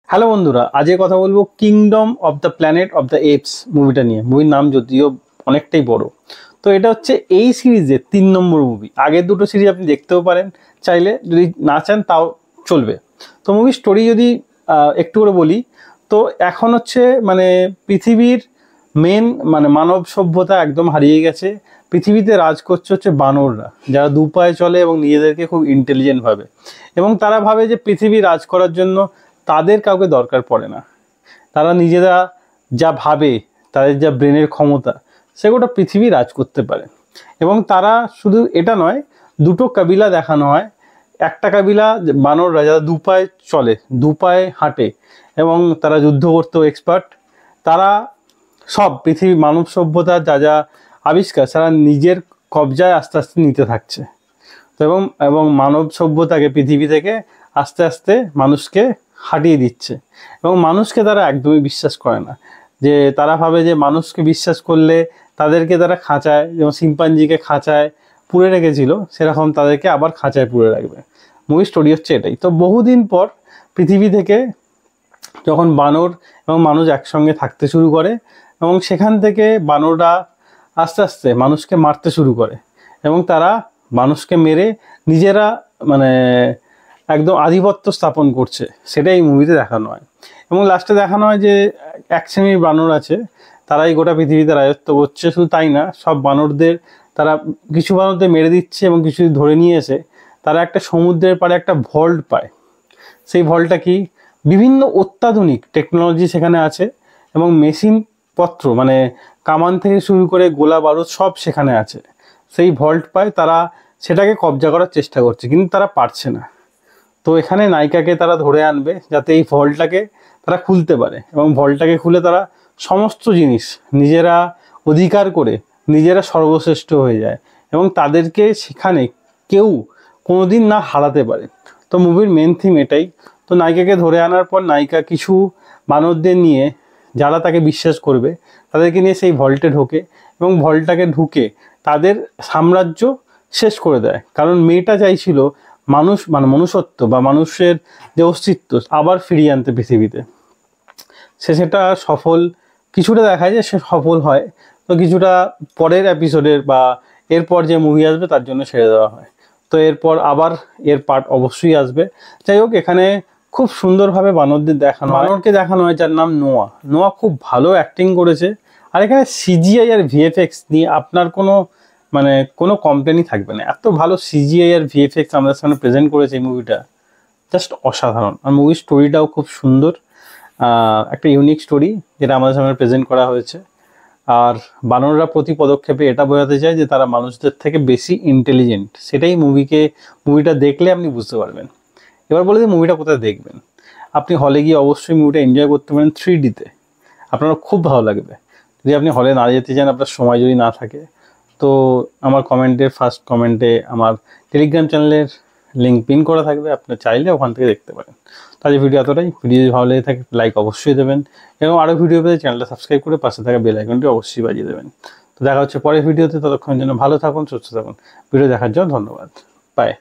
Hello বন্ধুরা, আজকে কথা বলবো kingdom of the planet of the apps মুভিটা নিয়ে। মুভির নাম যদিও অনেকটাই বড়, তো এটা হচ্ছে এই সিরিজের 3 নম্বর মুভি। আগের দুটো সিরিজ আপনি দেখতেও পারেন চাইলে, যদি না চান তাও চলবে। তো মুভির স্টোরি যদি একটু করে বলি, তো এখন হচ্ছে মানে পৃথিবীর মেন মানে মানব সভ্যতা একদম হারিয়ে গেছে। পৃথিবীতে রাজ করছে হচ্ছে বানররা, যারা দু পায়ে চলে এবং নিজেদেরকে খুব ইন্টেলিজেন্ট ভাবে, এবং তারা ভাবে যে পৃথিবী রাজ করার জন্য তাদের কাউকে দরকার পড়ে না। তারা নিজেরা যা ভাবে, তাদের যা ব্রেনের ক্ষমতা, সে গোটা পৃথিবী রাজ করতে পারে। এবং তারা শুধু এটা নয়, দুটো কাবিলা দেখানো হয়। একটা কাবিলা বানররা যারা দু পায়ে চলে, দু পায়ে হাঁটে এবং তারা যুদ্ধ করতেও এক্সপার্ট। তারা সব পৃথিবী মানব সভ্যতার যা যা আবিষ্কার তারা নিজের কবজায় আস্তে আস্তে নিতে থাকছে। তো এবং এবং মানব সভ্যতাকে পৃথিবী থেকে আস্তে আস্তে মানুষকে হারিয়ে দিচ্ছে। এবং মানুষকে তারা একদমই বিশ্বাস করে না, যে তারা ভাবে যে মানুষকে বিশ্বাস করলে তাদেরকে তারা খাঁচায়, যেমন শিম্পাঞ্জিকে খাঁচায় পুরে রেখেছিল, সেরকম তাদেরকে আবার খাঁচায় পুরে রাখবে। মুভির স্টোরি হচ্ছে এটাই। তো বহুদিন পর পৃথিবী থেকে যখন বানর এবং মানুষ একসঙ্গে থাকতে শুরু করে, এবং সেখান থেকে বানররা আস্তে আস্তে মানুষকে মারতে শুরু করে, এবং তারা মানুষকে মেরে নিজেরা মানে একদম আধিপত্য স্থাপন করছে, সেটাই এই মুভিতে দেখানো হয়। এবং লাস্টে দেখানো হয় যে এক শ্রেণীর বানর আছে, তারাই গোটা পৃথিবীতে রাজত্ব করছে। শুধু তাই না, সব বানরদের তারা কিছু বানরদের মেরে দিচ্ছে এবং কিছু ধরে নিয়ে এসে তারা একটা সমুদ্রের পাড়ে একটা ভল্ট পায়। সেই ভল্টটা কি, বিভিন্ন অত্যাধুনিক টেকনোলজি সেখানে আছে, এবং মেশিন পত্র মানে কামান থেকে শুরু করে গোলা বারুদ সব সেখানে আছে। সেই ভল্ট পায়, তারা সেটাকে কবজা করার চেষ্টা করছে, কিন্তু তারা পারছে না। তো এখানে নায়িকাকে তারা ধরে আনবে যাতে এই ভল্টটাকে তারা খুলতে পারে, এবং ভল্টটাকে খুলে তারা সমস্ত জিনিস নিজেরা অধিকার করে নিজেরা সর্বশ্রেষ্ঠ হয়ে যায়, এবং তাদেরকে সেখানে কেউ কোনোদিন না হারাতে পারে। তো মুভির মেন থিম এটাই। তো নায়িকাকে ধরে আনার পর নায়িকা কিছু বানরদের নিয়ে, যারা তাকে বিশ্বাস করবে, তাদেরকে নিয়ে সেই ভল্টে ঢোকে, এবং ভল্টটাকে ঢুকে তাদের সাম্রাজ্য শেষ করে দেয়। কারণ মেয়েটা চাইছিল মানুষ মানে মনুষ্যত্ব বা মানুষের যে অস্তিত্ব আবার ফিরিয়ে আনতে পৃথিবীতে। সে সেটা সফল কিছুটা দেখায় যে সে সফল হয়, তো কিছুটা পরের এপিসোডের বা এরপর যে মুভি আসবে তার জন্য ছেড়ে দেওয়া হয়। তো এরপর আবার এর পার্ট অবশ্যই আসবে। যাই হোক, এখানে খুব সুন্দরভাবে বানরদের দেখানো হয়। বানরকে দেখানো হয় যার নাম নোয়া। নোয়া খুব ভালো অ্যাক্টিং করেছে। আর এখানে সিজিআই আর ভিএফএক্স নিয়ে আপনার কোনো কমপ্লেনই থাকবে না। এত ভালো সিজিআই আর ভিএফএক্স আমাদের সামনে প্রেজেন্ট করেছে এই মুভিটা, জাস্ট অসাধারণ। আর মুভির স্টোরিটাও খুব সুন্দর, একটা ইউনিক স্টোরি যেটা আমাদের সামনে প্রেজেন্ট করা হয়েছে। আর বানররা প্রতি পদক্ষেপে এটা বোঝাতে চায় যে তারা মানুষদের থেকে বেশি ইন্টেলিজেন্ট। সেটাই মুভিটা দেখলে আপনি বুঝতে পারবেন। এবার বলে যে মুভিটা কোথায় দেখবেন। আপনি হলে গিয়ে অবশ্যই মুভিটা এনজয় করতে পারেন 3Dতে, আপনার খুব ভালো লাগবে। যদি আপনি হলে না যেতে চান, আপনার সময় যদি না থাকে, তো আমার ফার্স্ট কমেন্টে আমার টেলিগ্রাম চ্যানেলের লিঙ্ক পিন করা থাকবে, আপনি চাইলে ওখান থেকে দেখতে পারেন। তাহলে ভিডিও এতটাই। ভিডিও যদি ভালো লেগে থাকে লাইক অবশ্যই দেবেন, এবং আরও ভিডিও পেতে চ্যানেলটা সাবস্ক্রাইব করে পাশে থাকা বেল আইকনটি অবশ্যই বাজিয়ে দেবেন। তো দেখা হচ্ছে পরের ভিডিওতে। ততক্ষণের জন্য ভালো থাকুন, সুস্থ থাকুন। ভিডিও দেখার জন্য ধন্যবাদ। বাই।